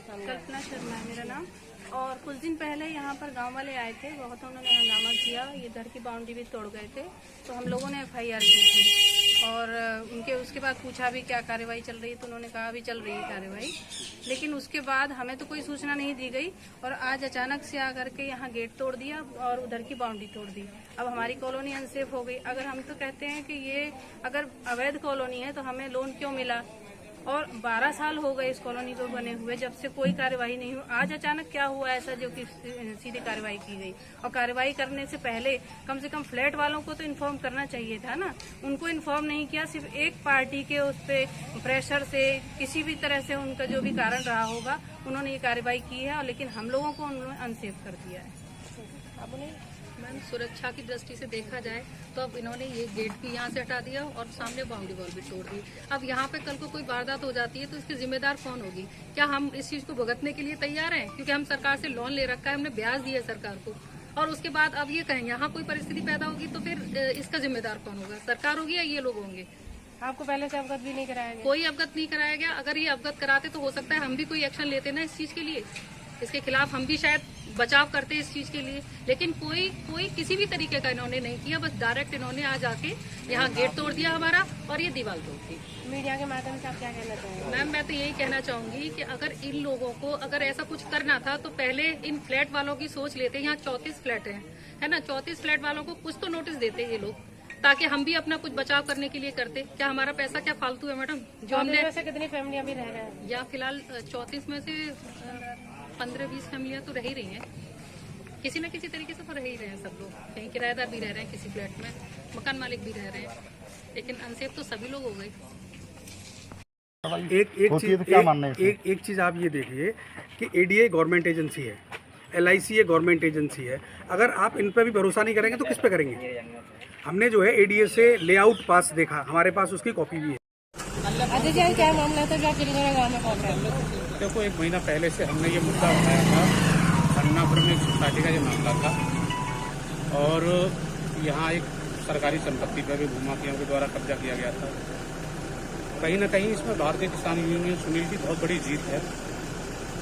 सामने? कल्पना शर्मा है मेरा नाम। और कुछ दिन पहले यहाँ पर गांव वाले आए थे, बहुत उन्होंने हंगामा किया, ये घर की बाउंड्री भी तोड़ गए थे। तो हम लोगों ने एफआईआर की थी और उनके उसके बाद पूछा भी क्या कार्रवाई चल रही है, तो उन्होंने कहा अभी चल रही है कार्रवाई। लेकिन उसके बाद हमें तो कोई सूचना नहीं दी गई और आज अचानक से आकर के यहाँ गेट तोड़ दिया और उधर की बाउंड्री तोड़ दी। अब हमारी कॉलोनी अनसेफ हो गई। अगर हम तो कहते हैं कि ये अगर अवैध कॉलोनी है तो हमें लोन क्यों मिला, और 12 साल हो गए इस कॉलोनी को बने हुए, जब से कोई कार्यवाही नहीं हुई। आज अचानक क्या हुआ ऐसा जो कि सीधी कार्यवाही की गई? और कार्यवाही करने से पहले कम से कम फ्लैट वालों को तो इन्फॉर्म करना चाहिए था ना, उनको इन्फॉर्म नहीं किया। सिर्फ एक पार्टी के उस पे प्रेशर से, किसी भी तरह से उनका जो भी कारण रहा होगा, उन्होंने ये कार्यवाही की है, और लेकिन हम लोगों को उन्होंने अनसेफ कर दिया है। मैम, सुरक्षा की दृष्टि से देखा जाए तो अब इन्होंने ये गेट भी यहाँ से हटा दिया और सामने बाउंड्री वॉल भी तोड़ दी। अब यहाँ पे कल को कोई वारदात हो जाती है तो इसकी जिम्मेदार कौन होगी? क्या हम इस चीज को भुगतने के लिए तैयार हैं? क्योंकि हम सरकार से लोन ले रखा है, हमने ब्याज दिया है सरकार को, और उसके बाद अब ये कहें यहाँ कोई परिस्थिति पैदा होगी तो फिर इसका जिम्मेदार कौन होगा? सरकार होगी या ये लोग होंगे? आपको पहले से अवगत भी नहीं कराया गया? कोई अवगत नहीं कराया गया। अगर ये अवगत कराते तो हो सकता है हम भी कोई एक्शन लेते ना इस चीज के लिए, इसके खिलाफ हम भी शायद बचाव करते इस चीज के लिए। लेकिन कोई किसी भी तरीके का इन्होंने नहीं किया, बस डायरेक्ट इन्होंने आज आके यहाँ गेट तोड़ दिया हमारा और ये दीवार तोड़ दी। मीडिया के माध्यम से आप क्या कहना चाहेंगे? मैम, मैं तो यही कहना चाहूंगी कि अगर इन लोगों को अगर ऐसा कुछ करना था तो पहले इन फ्लैट वालों की सोच लेते। यहाँ 34 फ्लैट है ना, 34 फ्लैट वालों को कुछ तो नोटिस देते ये लोग, ताकि हम भी अपना कुछ बचाव करने के लिए करते। क्या हमारा पैसा क्या फालतू है मैडम? जो हमने कितनी फैमिली अभी रह रहे हैं? या फिलहाल 34 में से 15-20 फैमिलियां तो रह ही रही हैं, किसी न किसी तरीके से तो रह ही रहे हैं सब लोग। कहीं किराएदार भी रह रहे हैं, किसी फ्लैट में मकान मालिक भी रह रहे हैं, लेकिन अनसेफ तो सभी लोग हो गए। एक चीज आप ये देखिए कि एडीए गवर्नमेंट एजेंसी है, एलआईसी ये गवर्नमेंट एजेंसी है। अगर आप इन पर भी भरोसा नहीं करेंगे तो किस पे करेंगे? हमने जो है एडीए से लेआउट पास देखा, हमारे पास उसकी कॉपी भी है। अजय जी, क्या मामला था जो आप किलिंगरा गाँव में पहुंचे? देखो, 1 महीना पहले से हमने ये मुद्दा उठाया था, अन्नापुर में सोसाइटी का ये मामला था, और यहाँ एक सरकारी संपत्ति पर भी भूमाफियाओं के द्वारा कब्जा किया गया था। कहीं ना कहीं इसमें भारतीय किसान यूनियन सुनील की बहुत बड़ी जीत है।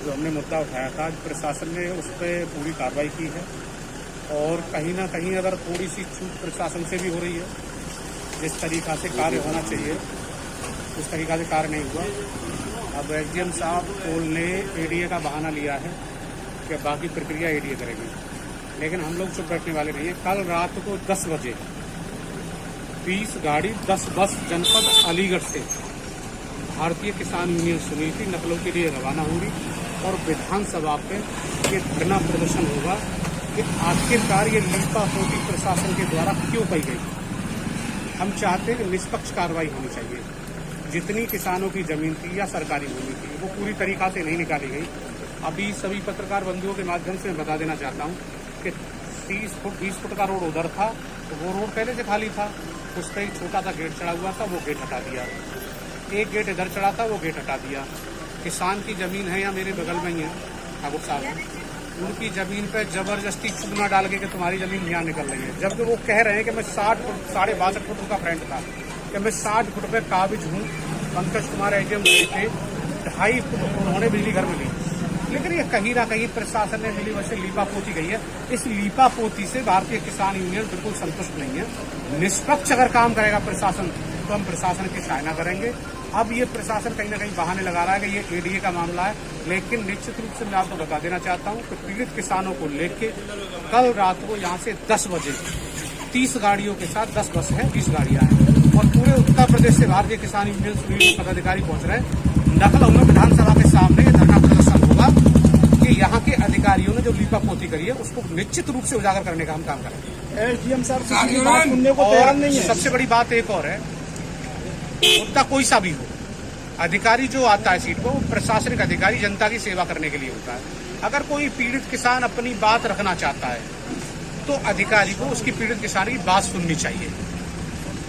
जो हमने मुद्दा उठाया था, प्रशासन ने उस पर पूरी कार्रवाई की है, और कहीं ना कहीं अगर थोड़ी सी चूक प्रशासन से भी हो रही है, जिस तरीका से कार्य होना चाहिए उस तरीका से कार्य नहीं हुआ। अब एसडीएम साहब कोल ने एडीए का बहाना लिया है कि बाकी प्रक्रिया एडीए करेगी, लेकिन हम लोग चुप बैठने वाले नहीं है। कल रात को 10 बजे 20 गाड़ी 10 बस जनपद अलीगढ़ से भारतीय किसान यूनियन सुनील की नकलों के लिए रवाना होगी, और विधानसभा पे ये धरना प्रदर्शन होगा कि आखिरकार ये लीपापोती प्रशासन के द्वारा क्यों की गई। हम चाहते हैं कि निष्पक्ष कार्रवाई होनी चाहिए। जितनी किसानों की जमीन थी या सरकारी भूमि थी वो पूरी तरीका से नहीं निकाली गई। अभी सभी पत्रकार बंधुओं के माध्यम से मैं बता देना चाहता हूँ कि 30 फुट 20 फुट का रोड उधर था, तो वो रोड पहले से खाली था, उस पर एक छोटा सा गेट चढ़ा हुआ था, वो गेट हटा दिया। एक गेट इधर चढ़ा था, वो गेट हटा दिया। किसान की जमीन है या मेरे बगल में ही है ठाकुर साहब, उनकी जमीन पे जबरदस्ती चूना डाल के कि तुम्हारी जमीन यहाँ निकल रही है, जबकि वो कह रहे हैं कि मैं 60 फुट 62.5 फुट उनका फ्रंट था कि मैं 60 फुट पे काबिज हूँ। पंकज कुमार एडीएम थे, 2.5 फुट उन्होंने बिजली घर में ली। लेकिन ये कहीं ना कहीं प्रशासन ने मिली वजह से लीपापोती गई है। इस लीपापोती से भारतीय किसान यूनियन बिल्कुल संतुष्ट नहीं है। निष्पक्ष अगर काम करेगा प्रशासन तो हम प्रशासन की सराहना करेंगे। अब ये प्रशासन कहीं ना कहीं बहाने लगा रहा है कि ये एडीए का मामला है, लेकिन निश्चित रूप से मैं आपको बता देना चाहता हूँ कि पीड़ित किसानों को लेके कल रात को यहाँ से 10 बजे 30 गाड़ियों के साथ 10 बस है, 20 गाड़ियां हैं, और पूरे उत्तर प्रदेश से भारतीय किसान यूनियन सुनील पदाधिकारी पहुंच रहे हैं। लखनऊ में विधानसभा के सामने ये धरना प्रदर्शन होगा कि यहाँ के अधिकारियों ने जो लीपापोती करी है उसको निश्चित रूप से उजागर करने का हम काम करेंगे। एसडीएम साहब सुनने को तैयार नहीं है। सबसे बड़ी बात एक और है, मुद्दा कोई सा भी हो, अधिकारी जो आता है सीट को, प्रशासनिक अधिकारी जनता की सेवा करने के लिए होता है। अगर कोई पीड़ित किसान अपनी बात रखना चाहता है तो अधिकारी को उसकी पीड़ित किसान की बात सुननी चाहिए।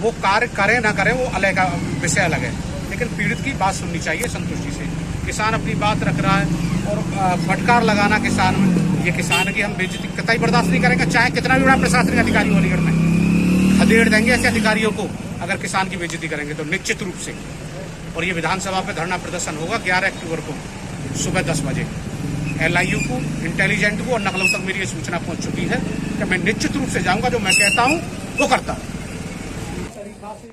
वो कार्य करे ना करे वो अलग का विषय अलग है, लेकिन पीड़ित की बात सुननी चाहिए संतुष्टि से। किसान अपनी बात रख रहा है और फटकार लगाना किसान में, ये किसान की हम बेइज्जती कतई बर्दाश्त नहीं करेंगे, चाहे कितना भी बड़ा प्रशासनिक अधिकारी हो अलीगढ़ में। खदेड़ देंगे ऐसे अधिकारियों को अगर किसान की बेइज्जती करेंगे तो निश्चित रूप से। और ये विधानसभा पे धरना प्रदर्शन होगा 11 अक्टूबर को। सुबह 10 बजे LIU को, इंटेलिजेंट को और नकलों तक मेरी ये सूचना पहुंच चुकी है कि मैं निश्चित रूप से जाऊंगा, जो मैं कहता हूं वो करता हूं।